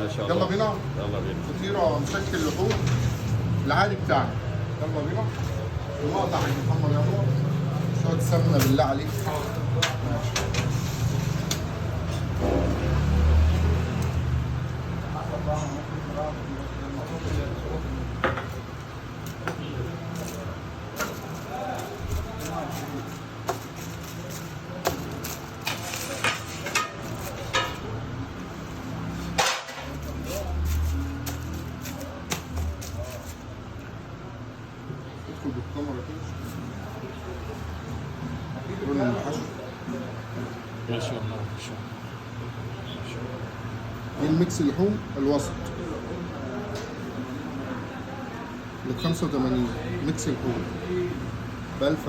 ما شاء الله. يلا بينا. يلا بينا. فطيره مشكل لحوم العادي بتاعنا. يلا بينا. المقطع هيتحمر يلا. شويه سمنه بالله عليك. ماشي. ادخل بالكاميرا كده. لون الحشو. ما شاء الله ما شاء الله. دي الميكس اللحوم الوسط ل 85 ميكس اللحوم ب 1000.